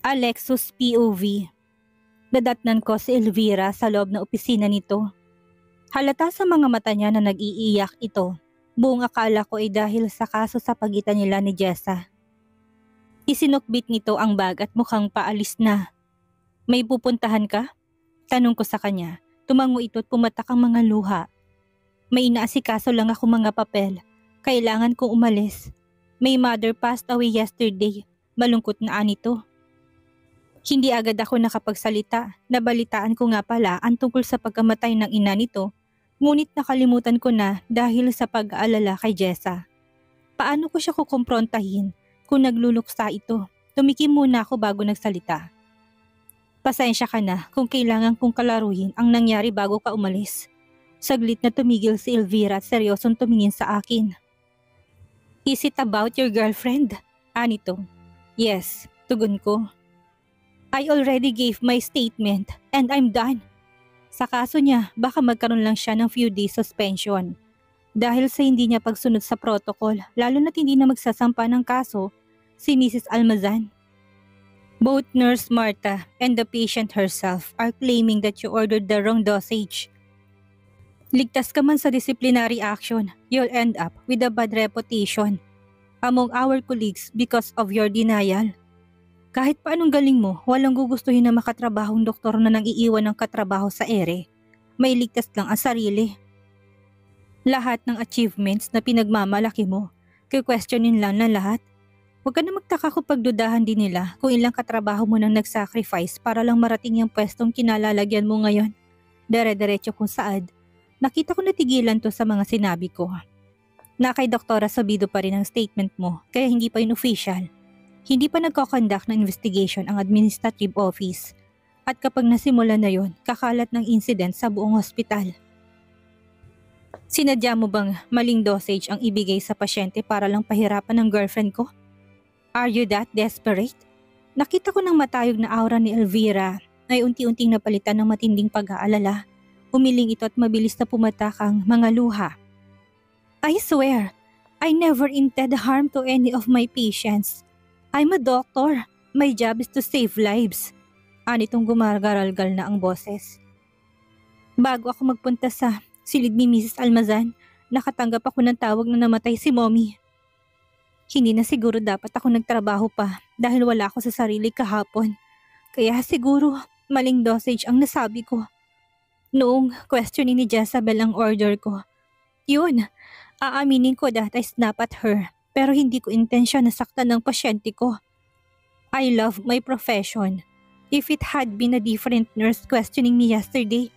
Alexus POV. Nadatnan ko si Elvira sa loob ng opisina nito. Halata sa mga mata niya na nag-iiyak ito. Buong akala ko ay dahil sa kaso sa pagitan nila ni Jessa. Isinukbit nito ang bag at mukhang paalis na. May pupuntahan ka? Tanong ko sa kanya. Tumango ito at pumatak ang mga luha. May inaasikaso lang ako mga papel. Kailangan kong umalis. My mother passed away yesterday. Malungkot na anito. Hindi agad ako nakapagsalita. Nabalitaan ko nga pala ang tungkol sa pagkamatay ng ina nito. Ngunit nakalimutan ko na dahil sa pag-aalala kay Jessa. Paano ko siya kukumprontahin kung nagluluksa ito? Tumikim muna ako bago nagsalita. Pasensya ka na kung kailangan kong kalaruhin ang nangyari bago ka umalis. Saglit na tumigil si Elvira at seryosong tumingin sa akin. Is it about your girlfriend? Anito. Yes, tugon ko. I already gave my statement and I'm done. Sa kaso niya, baka magkaroon lang siya ng few days suspension. Dahil sa hindi niya pagsunod sa protocol, lalo na't hindi na magsasampa ng kaso, si Mrs. Almazan. Both Nurse Marta and the patient herself are claiming that you ordered the wrong dosage. Ligtas ka man sa disciplinary action, you'll end up with a bad reputation among our colleagues because of your denial. Kahit paanong galing mo, walang gugustuhin na makatrabahong doktor na nang-iiwan ng katrabaho sa ere. May ligtas lang ang sarili. Lahat ng achievements na pinagmamalaki mo, questionin lang na lahat. Huwag ka na magtaka kung pagdudahan din nila kung ilang katrabaho mo nang nag-sacrifice para lang marating yung pwestong kinalalagyan mo ngayon. Dere-derecho kung saad. Nakita ko natigilan to sa mga sinabi ko. Na kay Doktora Sabido pa rin ang statement mo kaya hindi pa yun official. Hindi pa nagko-conduct ng investigation ang administrative office. At kapag nasimula na yon, kakalat ng incident sa buong hospital. Sinadya mo bang maling dosage ang ibigay sa pasyente para lang pahirapan ng girlfriend ko? Are you that desperate? Nakita ko ng matayog na aura ni Elvira ay unti-unting napalitan ng matinding pag-aalala. Umiling ito at mabilis na pumatak ang mga luha. I swear, I never intend harm to any of my patients. I'm a doctor. My job is to save lives. Anitong gumagaralgal na ang boses. Bago ako magpunta sa silid ni Mrs. Almazan, nakatanggap ako ng tawag na namatay si Mommy. Hindi na siguro dapat ako nagtrabaho pa dahil wala ako sa sarili kahapon. Kaya siguro maling dosage ang nasabi ko. Noong questioning ni Jezabel ang order ko. Yun, aaminin ko that I snap at her pero hindi ko intensyon na saktan ng pasyente ko. I love my profession. If it had been a different nurse questioning me yesterday,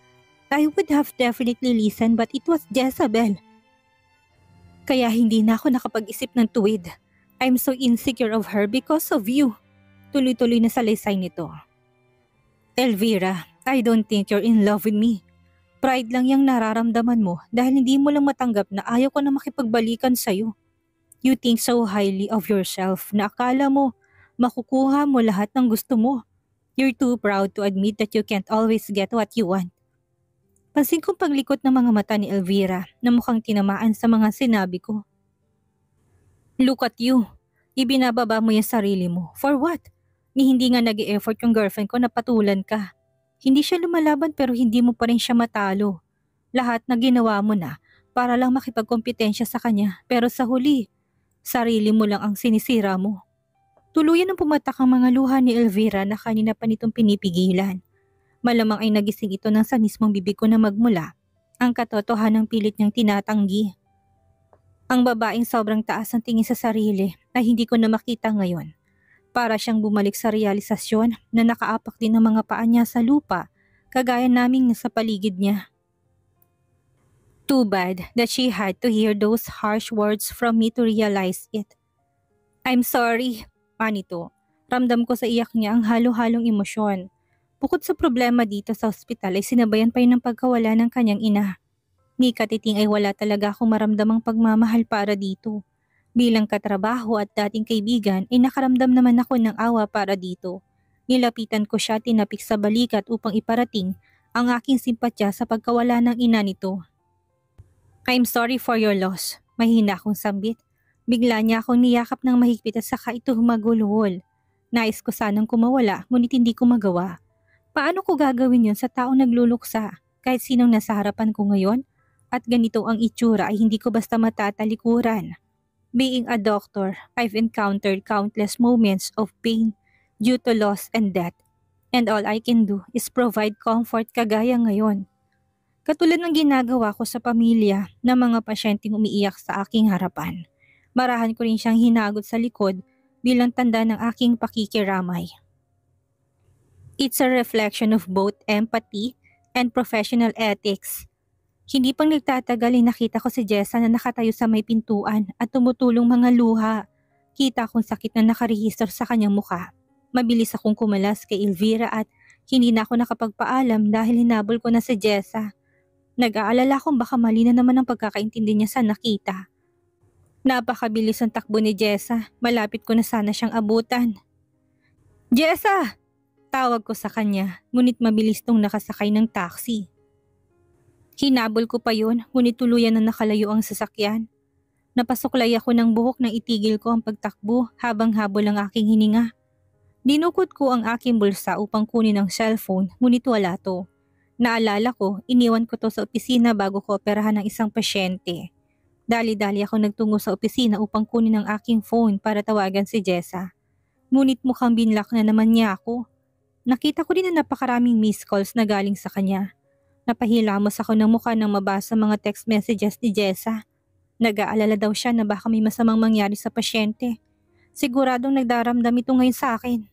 I would have definitely listened but it was Jezabel. Kaya hindi na ako nakapag-isip ng tuwid. I'm so insecure of her because of you. Tuloy-tuloy na salaysay nito. Elvira, I don't think you're in love with me. Pride lang yung nararamdaman mo dahil hindi mo lang matanggap na ayaw ko na makipagbalikan sa'yo. You think so highly of yourself na akala mo makukuha mo lahat ng gusto mo. You're too proud to admit that you can't always get what you want. Pansin kong paglikot ng mga mata ni Elvira na mukhang tinamaan sa mga sinabi ko. Look at you. Ibinababa mo yung sarili mo. For what? Ni hindi nga nag-e-effort yung girlfriend ko na patulan ka. Hindi siya lumalaban pero hindi mo pa rin siya matalo. Lahat na ginawa mo na para lang makipagkompetensya sa kanya pero sa huli, sarili mo lang ang sinisira mo. Tuluyan ang pumatak ang mga luha ni Elvira na kanina pa nitong pinipigilan. Malamang ay nagising ito nang sa mismong bibig ko na magmula ang katotohanang pilit niyang tinatanggi. Ang babaeng sobrang taas ang tingin sa sarili ay hindi ko na makita ngayon. Para siyang bumalik sa realisasyon na nakaapak din ang mga paa niya sa lupa, kagaya naming nasa paligid niya. Too bad that she had to hear those harsh words from me to realize it. I'm sorry, Anito. Ramdam ko sa iyak niya ang halo-halong emosyon. Bukod sa problema dito sa ospital ay sinabayan pa yun ng pagkawala ng kanyang ina. Ni katiting ay wala talaga akong maramdamang pagmamahal para dito. Bilang katrabaho at dating kaibigan ay nakaramdam naman ako ng awa para dito. Nilapitan ko siya tinapik sa balikat upang iparating ang aking simpatya sa pagkawala ng ina nito. I'm sorry for your loss. Mahina akong sambit. Bigla niya akong niyakap ng mahigpit at saka ito humagulhol. Nais ko sanang kumawala ngunit hindi ko magawa. Paano ko gagawin yon sa taong nagluluksa kahit sinong nasa harapan ko ngayon? At ganito ang itsura ay hindi ko basta matatalikuran. Being a doctor, I've encountered countless moments of pain due to loss and death. And all I can do is provide comfort kagaya ngayon. Katulad ng ginagawa ko sa pamilya ng mga pasyenteng umiiyak sa aking harapan. Marahan ko rin siyang hinagot sa likod bilang tanda ng aking pakikiramay. It's a reflection of both empathy and professional ethics. Hindi pang nagtatagal ay nakita ko si Jessa na nakatayo sa may pintuan at tumutulong mga luha. Kita akong sakit na nakarehistro sa kanyang muka. Mabilis akong kumalas kay Elvira at hindi na ako nakapagpaalam dahil hinabol ko na si Jessa. Nag-aalala kung baka mali na naman ang pagkakaintindi niya sa nakita. Napakabilis ang takbo ni Jessa. Malapit ko na sana siyang abutan. Jessa! Tawag ko sa kanya, ngunit mabilis tong nakasakay ng taxi. Hinabol ko pa yun, ngunit tuluyan na nakalayo ang sasakyan. Napasuklay ako ng buhok nang itigil ko ang pagtakbo habang habol ang aking hininga. Dinukot ko ang aking bulsa upang kunin ang cellphone, ngunit wala to. Naalala ko, iniwan ko to sa opisina bago ko operahan ng isang pasyente. Dali-dali ako nagtungo sa opisina upang kunin ang aking phone para tawagan si Jessa. Ngunit mukhang binlock na naman niya ako. Nakita ko din na napakaraming missed calls na galing sa kanya. Napahilamos ako ng mukha nang mabasa mga text messages ni Jessa. Nag-aalala daw siya na baka may masamang mangyari sa pasyente. Siguradong nagdaramdam ito ngayon sa akin.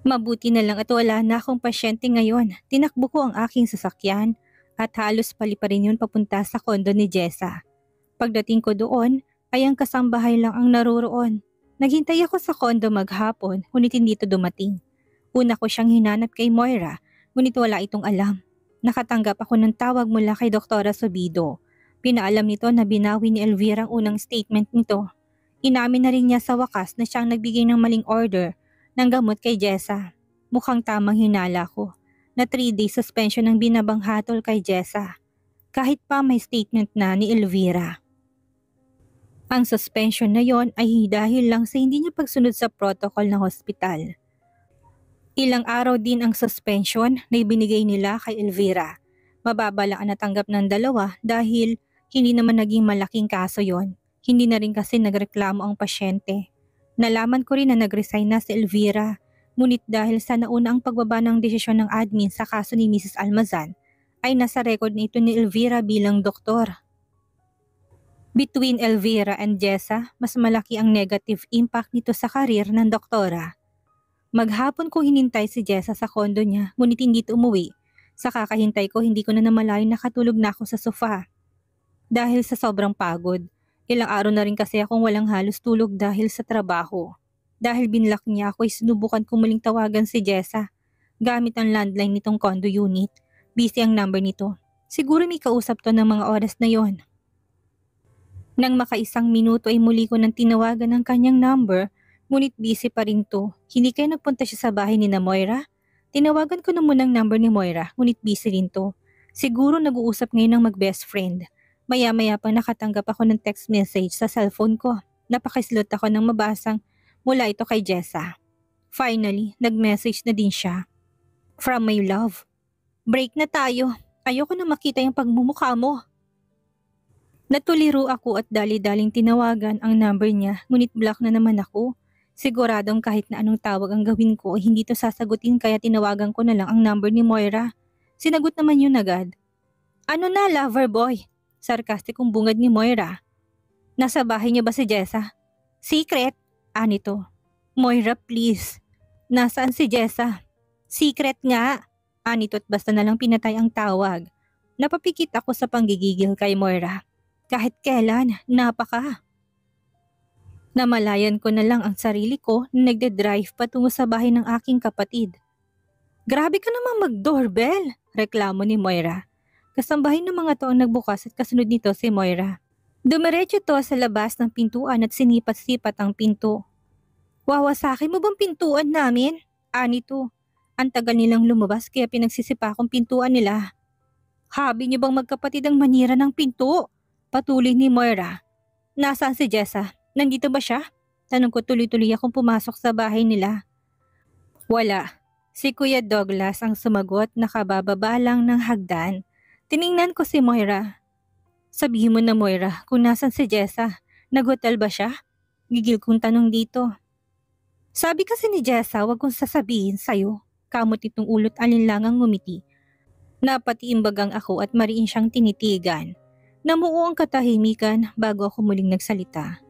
Mabuti na lang at wala na akong pasyente ngayon. Tinakbo ko ang aking sasakyan at halos pali pa rin yun papunta sa kondo ni Jessa. Pagdating ko doon ay ang kasambahay lang ang naroroon. Naghintay ako sa kondo maghapon ngunit hindi ito dumating. Una ko siyang hinanap kay Moira ngunit wala itong alam. Nakatanggap ako ng tawag mula kay Dr. Sobido. Pinaalam nito na binawi ni Elvira ang unang statement nito. Inamin na rin niya sa wakas na siyang nagbigay ng maling order ng gamot kay Jessa. Mukhang tamang hinala ko na 3-day suspension ang binabanghatol kay Jessa. Kahit pa may statement na ni Elvira. Ang suspension na yon ay dahil lang sa hindi niya pagsunod sa protocol ng hospital. Ilang araw din ang suspension na ibinigay nila kay Elvira. Mababa lang ang natanggap ng dalawa dahil hindi naman naging malaking kaso yon. Hindi na rin kasi nagreklamo ang pasyente. Nalaman ko rin na nag-resign na si Elvira. Ngunit dahil sa nauna ang pagbaba ng desisyon ng admin sa kaso ni Mrs. Almazan, ay nasa record na ito ni Elvira bilang doktor. Between Elvira and Jessa, mas malaki ang negative impact nito sa karir ng doktora. Maghapon ko hinintay si Jessa sa kondo niya, ngunit hindi ito umuwi. Sa kakahintay ko, hindi ko na namalayan nakatulog na ako sa sofa. Dahil sa sobrang pagod, ilang araw na rin kasi akong walang halos tulog dahil sa trabaho. Dahil binlock niya ako ay sinubukan ko muling tawagan si Jessa. Gamit ang landline nitong condo unit. Busy ang number nito. Siguro may kausap to ng mga oras na yon. Nang makaisang minuto ay muli ko nang tinawagan ang kanyang number. Ngunit busy pa rin to. Hindi kaya nagpunta siya sa bahay ni na Moira? Tinawagan ko na munang number ni Moira, ngunit busy rin to. Siguro nag-uusap ngayon ng mag-best friend. Maya-maya pa nakatanggap ako ng text message sa cellphone ko. Napakaslot ako nang mabasang mula ito kay Jessa. Finally, nag-message na din siya. From my love. Break na tayo. Ayoko na makita yung pagmumukha mo. Natuliro ako at dali-daling tinawagan ang number niya, ngunit block na naman ako. Siguradong kahit na anong tawag ang gawin ko, hindi to sasagutin kaya tinawagan ko na lang ang number ni Moira. Sinagot naman yun agad. Ano na, lover boy? Sarkastikong bungad ni Moira. Nasa bahay niya ba si Jessa? Secret? Anito. Moira, please. Nasaan si Jessa? Secret nga. Anito at basta na lang pinatay ang tawag. Napapikit ako sa panggigigil kay Moira. Kahit kailan, napaka. Namalayan ko na lang ang sarili ko na nagde-drive patungo sa bahay ng aking kapatid. Grabe ka namang mag-doorbell, reklamo ni Moira. Kasambahay ng mga to ang nagbukas at kasunod nito si Moira. Dumiretso to sa labas ng pintuan at sinipat-sipat ang pinto. Wawasakin mo bang pintuan namin? Anito. Ang tagal nilang lumabas kaya pinagsisipa kong pintuan nila. Habi niyo bang magkapatid ang manira ng pinto? Patuloy ni Moira. Nasaan si Jessa? Nandito ba siya? Tanong ko tuloy-tuloy akong pumasok sa bahay nila. Wala. Si Kuya Douglas ang sumagot na kabababa lang ng hagdan. Tiningnan ko si Moira. Sabihin mo na Moira kung nasan si Jessa. Nag-hotel ba siya? Gigil kong tanong dito. Sabi kasi ni Jessa wag kong sasabihin sa'yo. Kamot itong ulot alinlangang ngumiti. Napatiimbagang ako at mariin siyang tinitigan. Namuo ang katahimikan bago ako muling nagsalita.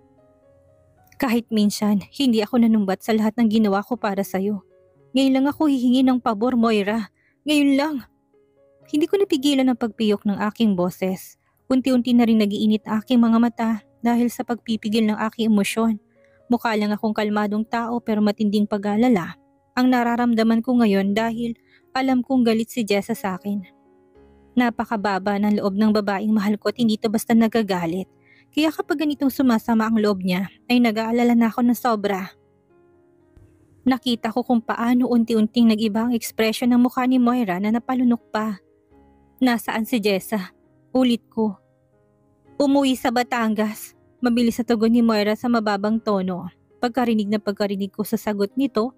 Kahit minsan, hindi ako nanumbat sa lahat ng ginawa ko para sa'yo. Ngayon lang ako hihingi ng pabor, Moira. Ngayon lang. Hindi ko napigilan ang pagpiyok ng aking boses. Unti-unti na rin nagiinit aking mga mata dahil sa pagpipigil ng aking emosyon. Mukha lang akong kalmadong tao pero matinding pag-alala. Ang nararamdaman ko ngayon dahil alam kong galit si Jessa sa akin. Napakababa ng loob ng babaeng mahal ko at hindi ito basta nagagalit. Kaya kapag ganitong sumasama ang loob niya ay nag-aalala na ako ng sobra. Nakita ko kung paano unti-unting nag-iba ang ekspresyon ng mukha ni Moira na napalunok pa. Nasaan si Jessa? Ulit ko. Umuwi sa Batangas. Mabilis na tugon ni Moira sa mababang tono. Pagkarinig ko sa sagot nito,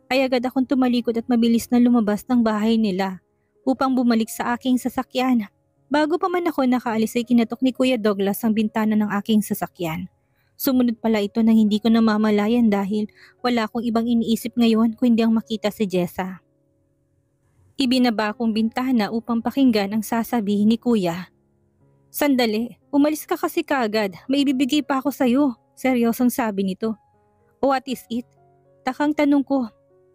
ay agad akong tumalikod at mabilis na lumabas ng bahay nila upang bumalik sa aking sasakyan. Bago pa man ako nakaalis ay kinatok ni Kuya Douglas ang bintana ng aking sasakyan. Sumunod pala ito nang hindi ko namamalayan dahil wala akong ibang iniisip ngayon kundi ang makita si Jessa. Ibinaba kong bintana upang pakinggan ang sasabihin ni Kuya. Sandali, umalis ka kasi kaagad, may ibibigay pa ako sa'yo, seryosong sabi nito. What is it? Takang tanong ko.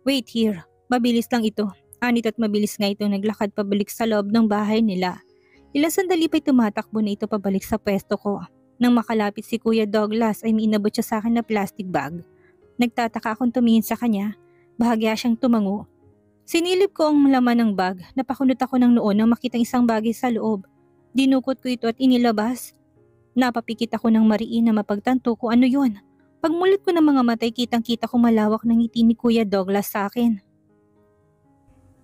Wait here, mabilis lang ito. Anit at mabilis nga itong naglakad pabalik sa loob ng bahay nila. Ilang sandali pa'y tumatakbo na ito pabalik sa pwesto ko. Nang makalapit si Kuya Douglas ay may inabot siya sa akin na plastic bag. Nagtataka akong tumingin sa kanya, bahagya siyang tumango. Sinilip ko ang laman ng bag, napakunot ako ng noon nang makitang isang bagay sa loob. Dinukot ko ito at inilabas. Napapikit ako ng mariin na mapagtanto kung ano yun. Pagmulit ko ng mga matay kitang-kita ko malawak ng ngiti ni Kuya Douglas sa akin.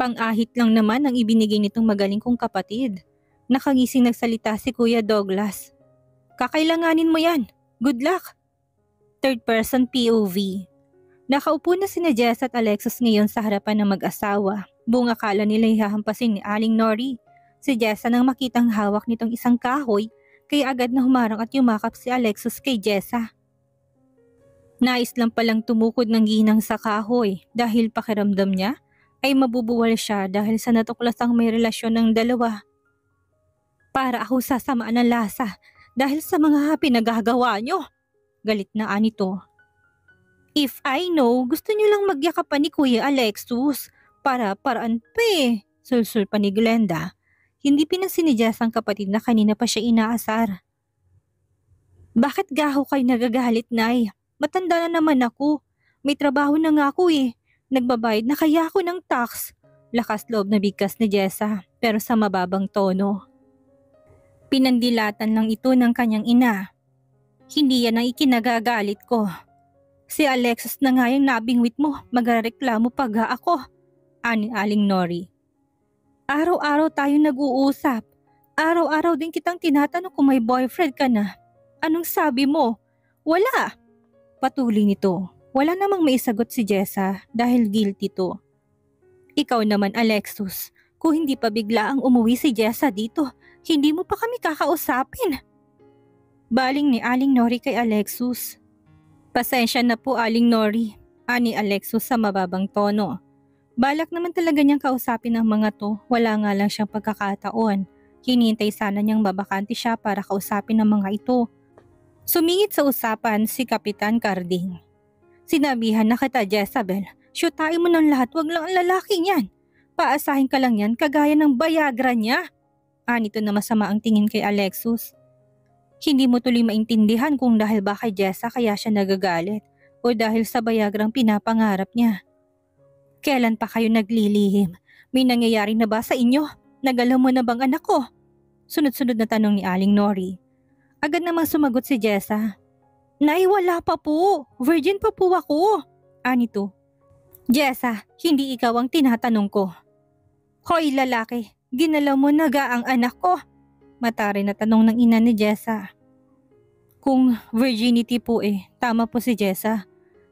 Pang-ahit lang naman ang ibinigay nitong magaling kong kapatid. Nakangising nagsalita si Kuya Douglas. Kakailanganin mo yan. Good luck. Third person POV. Nakaupo na sina Jess at Alexis ngayon sa harapan ng mag-asawa. Buong akala nila ihahampasin ni Aling Nori. Si Jessa nang makitang hawak nitong isang kahoy, kaya agad na humarang at yumakap si Alexis kay Jessa. Nais lang palang tumukod ng ginang sa kahoy dahil pakiramdam niya ay mabubuwal siya dahil sa natuklasang may relasyon ng dalawa. Para ako sasamaan ng lasa dahil sa mga pinagagawa nyo. Galit na anito. If I know, gusto nyo lang magyakapan ni Kuya Alexus. Paraan pa eh. Sulsul pa ni Glenda. Hindi pinansin ni Jess ang kapatid na kanina pa siya inaasar. Bakit gaho kayo nagagalit, Nay? Matanda na naman ako. May trabaho na nga ako eh. Nagbabayad na kaya ako ng tax. Lakas loob na bigkas ni Jessa pero sa mababang tono. Pinandilatan lang ito ng kanyang ina. Hindi yan ang ikinagagalit ko. Si Alexis na nga yung nabingwit mo, magreklamo pag ako. Ani Aling Nori. Araw-araw tayo nag-uusap. Araw-araw din kitang tinatanong kung may boyfriend ka na. Anong sabi mo? Wala. Patuloy nito. Wala namang maisagot si Jessa dahil guilty to. Ikaw naman Alexus, kung hindi pa bigla ang umuwi si Jessa dito, hindi mo pa kami kakausapin. Baling ni Aling Nori kay Alexus. Pasensya na po Aling Nori, ani Alexus sa mababang tono. Balak naman talaga niyang kausapin ang mga to, wala nga lang siyang pagkakataon. Hinihintay sana niyang babakante siya para kausapin ang mga ito. Sumingit sa usapan si Kapitan Carding. Sinabihan na kita Jezabel, syutain mo ng lahat, wag lang ang lalaki niyan. Paasahin ka lang yan kagaya ng Viagra niya. Anito na masama ang tingin kay Alexus. Hindi mo tuloy maintindihan kung dahil ba kay Jessa kaya siya nagagalit o dahil sa Viagrang pinapangarap niya. Kailan pa kayo naglilihim? May nangyayari na ba sa inyo? Nagalaw mo na bang anak ko? Sunod-sunod na tanong ni Aling Nori. Agad namang sumagot si Jessa. Nay, wala pa po. Virgin pa po ako. Anito. Jessa, hindi ikaw ang tinatanong ko. Hoy lalaki, ginalaw mo na ga ang anak ko? Matari na tanong ng ina ni Jessa. Kung virginity po tama po si Jessa.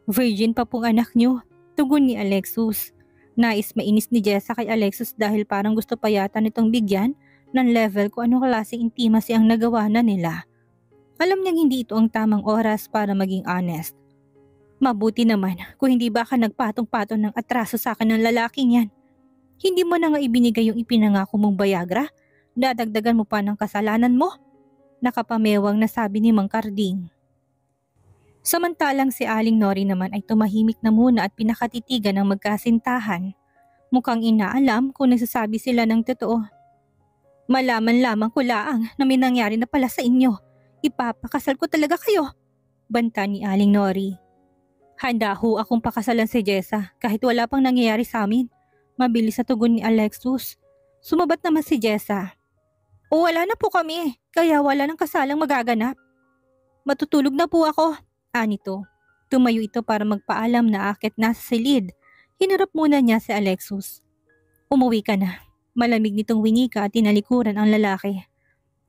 Virgin pa pong anak niyo, tugon ni Alexus. Nais mainis ni Jessa kay Alexus dahil parang gusto pa yata nitong bigyan ng level kung anong klaseng intimacy ang nagawa na nila. Alam niyang hindi ito ang tamang oras para maging honest. Mabuti naman kung hindi ba ka nagpatong-patong ng atraso sa akin ng lalaking yan. Hindi mo na nga ibinigay yung ipinangako mong Viagra? Dadagdagan mo pa ng kasalanan mo? Nakapamewang nasabi ni Mang Karding. Samantalang si Aling Nori naman ay tumahimik na muna at pinakatitigan ng magkasintahan. Mukhang inaalam kung nagsasabi sila ng totoo. Malaman lamang ko laang na may nangyari na pala sa inyo. Ipapakasal ko talaga kayo, banta ni Aling Nori. Handa ho akong pakasalan si Jessa kahit wala pang nangyayari sa amin. Mabilis sa tugon ni Alexus. Sumabat naman si Jessa. O wala na po kami, kaya wala nang kasalang magaganap. Matutulog na po ako, anito. Tumayo ito para magpaalam na akit na sa silid. Hinarap muna niya si Alexus. Umuwi ka na. Malamig nitong winika at tinalikuran ang lalaki.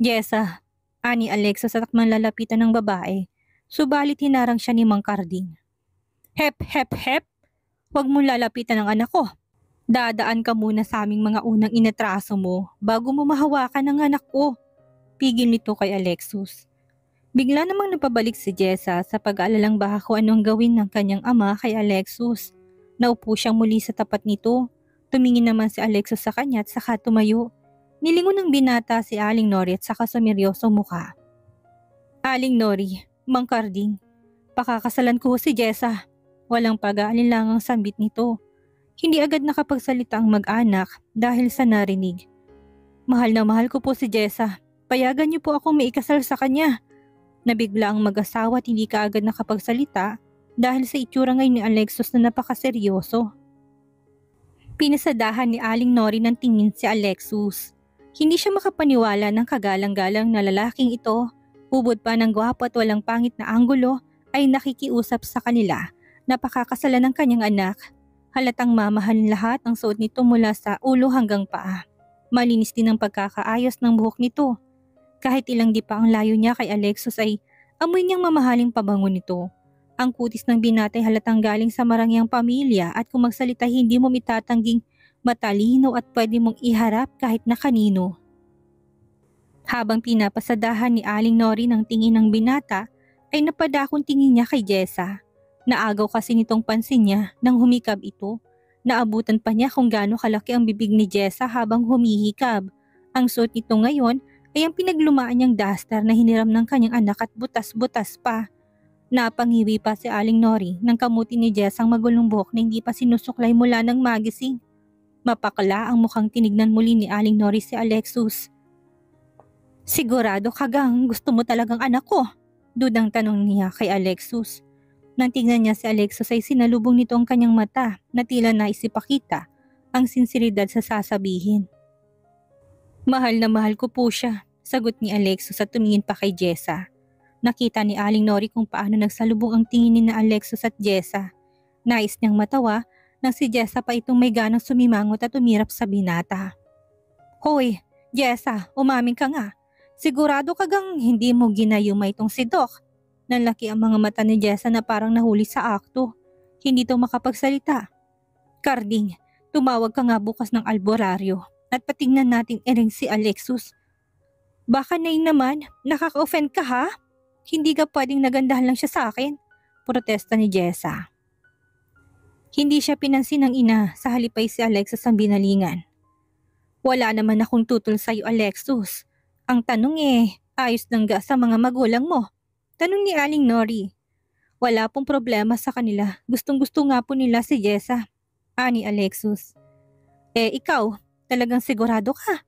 Jessa, ani Alexus at takmang lalapitan ng babae. Subalit hinarang siya ni Mang Karding. Hep, hep, hep. Huwag mong lalapitan ang anak ko. Dadaan ka muna sa aming mga unang inatraso mo bago mo mahawakan ang anak ko. Pigil nito kay Alexus. Bigla namang napabalik si Jessa sa pag-aalalang baka kung anong gawin ng kanyang ama kay Alexus. Naupo siyang muli sa tapat nito. Tumingin naman si Alexus sa kanya at saka tumayo. Nilingon ng binata si Aling Nori at saka sumiryosong mukha. Aling Nori, Mang Karding, pakakasalan ko si Jessa. Walang pag-aalinlangang sambit nito. Hindi agad nakapagsalita ang mag-anak dahil sa narinig. Mahal na mahal ko po si Jessa. Payagan niyo po akong maikasal sa kanya. Nabigla ang mag-asawa at hindi ka agad nakapagsalita dahil sa itsura ngayon ni Alexus na napakaseryoso. Pinasadahan ni Aling Nori ng tingin si Alexus. Hindi siya makapaniwala ng kagalang-galang na lalaking ito, ubod pa ng gwapo at walang pangit na anggulo, ay nakikiusap sa kanila na pakakasalan ng kanyang anak. Halatang mamahalin lahat ang suot nito mula sa ulo hanggang paa. Malinis din ang pagkakaayos ng buhok nito. Kahit ilang di pa ang layo niya kay Alexus ay amoy niyang mamahaling pabango nito. Ang kutis ng binatay halatang galing sa marangyang pamilya at kung magsalita hindi mo mitatangging matalino at pwede mong iharap kahit na kanino. Habang pinapasadahan ni Aling Nori ng tingin ng binata ay napadakong tingin niya kay Jessa. Naagaw kasi nitong pansin niya nang humikab ito. Naabutan pa niya kung gaano kalaki ang bibig ni Jessa habang humihikab. Ang suot nito ngayon ay ang pinaglumaan niyang duster na hiniram ng kanyang anak at butas-butas pa. Napangiwi pa si Aling Nori nang kamuti ni Jessa ang magulong buhok na hindi pa sinusuklay mula ng magising. Mapakla ang mukhang tinignan muli ni Aling Nori si Alexus. Sigurado ka gang gusto mo talagang anak ko? Dudang tanong niya kay Alexus. Nang tingnan niya si Alexus ay sinalubong nito ang kanyang mata na tila naisipakita ang sinseridad sa sasabihin. Mahal na mahal ko po siya, sagot ni Alexus at tumingin pa kay Jessa. Nakita ni Aling Nori kung paano nagsalubong ang tingin ni na Alexus at Jessa. Nais niyang matawa nang si Jessa pa itong may ganang sumimangot at umirap sa binata. Hoy, Jessa, umamin ka nga. Sigurado ka gang hindi mo ginayumay itong si Doc. Nanlaki ang mga mata ni Jessa na parang nahuli sa akto. Hindi ito makapagsalita. Karding, tumawag ka nga bukas ng alboraryo at patingnan natin ering si Alexus. Baka naman, nakaka-offend ka ha? Hindi ka pwedeng nagandahan lang siya sa akin. Protesta ni Jessa. Hindi siya pinansin ng ina sa halipay si Alexus ang binalingan. Wala naman akong tutol sa'yo Alexus. Ang tanong ayos lang ga sa mga magulang mo? Tanong ni Aling Nori. Wala pong problema sa kanila. Gustong-gusto nga po nila si Jessa. Ani Alexus. Ikaw, talagang sigurado ka?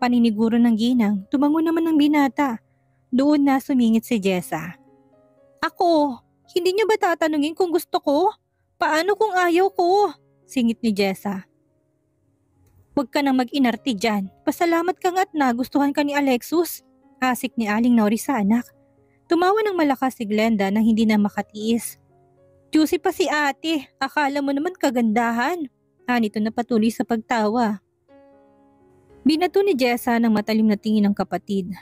Paniniguro ng ginang, tumango naman ng binata. Doon na sumingit si Jessa. Ako, hindi niyo ba tatanungin kung gusto ko? Paano kung ayaw ko? Singit ni Jessa. Huwag ka nang mag-inarte dyan. Pasalamat ka nga't nagustuhan ka ni Alexus. Asik ni Aling Nori sa anak. Tumawa ng malakas si Glenda nang hindi na makatiis. Juicy pa si ate, akala mo naman kagandahan. Anito na patuloy sa pagtawa. Binato ni Jessa ng matalim na tingin ng kapatid.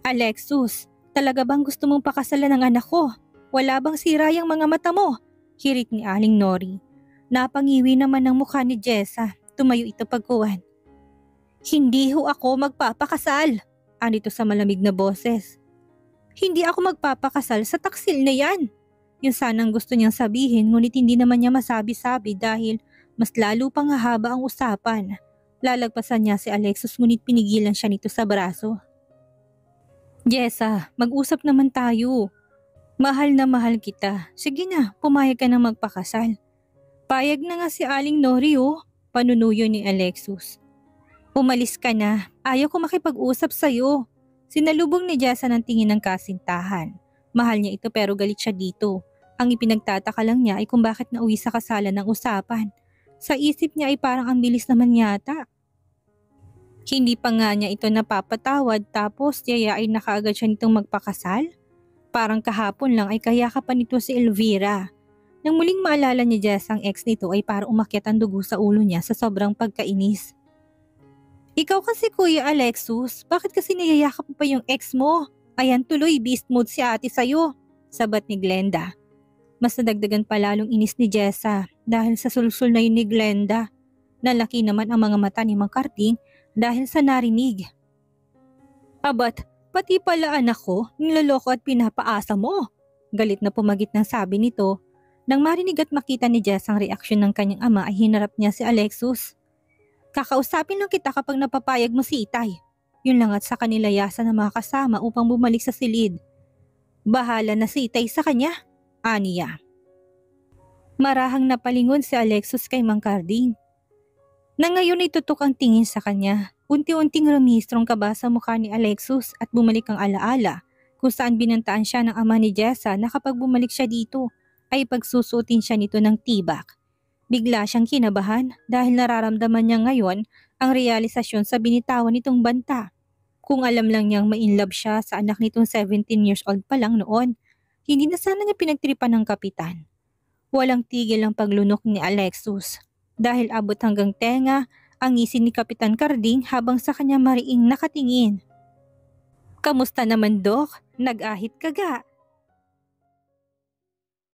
Alexus, talaga bang gusto mong pakasalan ng anak ko? Wala bang sira yung mga mata mo? Hirit ni Aling Nori. Napangiwi naman ang mukha ni Jessa. Tumayo ito pagkuhan. Hindi ho ako magpapakasal. Anito sa malamig na boses. Hindi ako magpapakasal sa taksil na yan. Yung sanang gusto niyang sabihin ngunit hindi naman niya masabi-sabi dahil mas lalo pang hahaba ang usapan. Lalagpasan niya si Alexis ngunit pinigilan siya nito sa braso. Jessa, mag-usap naman tayo. Mahal na mahal kita. Sige na, pumayag ka na magpakasal. Payag na nga si Aling Nori panunuyo ni Alexis. Umalis ka na, ayaw ko makipag-usap sa'yo. Sinalubong ni Jessa ng tingin ng kasintahan. Mahal niya ito pero galit siya dito. Ang ipinagtataka lang niya ay kung bakit nauwi sa kasalan ng usapan. Sa isip niya ay parang ang bilis naman yata. Hindi pa nga niya ito napapatawad tapos yayain na kaagad siya nitong magpakasal? Parang kahapon lang ay kayakapan nito si Elvira. Nang muling maalala ni Jess ang ex nito ay parang umakyat ang dugo sa ulo niya sa sobrang pagkainis. Ikaw kasi Kuya Alexis, bakit kasi niyayakap mo pa yung ex mo? Ayan tuloy beast mode si ate sa'yo, sabat ni Glenda. Mas nadagdagan pa lalong inis ni Jessa dahil sa sulsul na yun ni Glenda. Nalaki naman ang mga mata ni Mang Karding dahil sa narinig. Abat, pati pala anak ko, niloloko at pinapaasa mo. Galit na pumagit ng sabi nito. Nang marinig at makita ni Jess ang reaksyon ng kanyang ama ay hinarap niya si Alexis. Kakausapin lang kita kapag napapayag mo si Itay. Yun lang at sa kanila yasan ng mga kasama upang bumalik sa silid. Bahala na si Itay sa kanya, aniya. Marahang napalingon si Alexis kay Mang Karding. Na ngayon ay tutok ang tingin sa kanya. Unti-unting rumistrong kaba sa mukha ni Alexis at bumalik ang alaala kung saan binantaan siya ng ama ni Jessa na kapag bumalik siya dito ay pagsusuotin siya nito ng tibak. Bigla siyang kinabahan dahil nararamdaman niya ngayon ang realisasyon sa binitawan nitong banta. Kung alam lang niyang ma-inlove siya sa anak nitong 17 years old pa lang noon, hindi na sana niya pinagtripan ng kapitan. Walang tigil ang paglunok ni Alexis dahil abot hanggang tenga ang ngisi ni Kapitan Karding habang sa kanya mariing nakatingin. Kamusta naman Dok? Nag-ahit ka ga?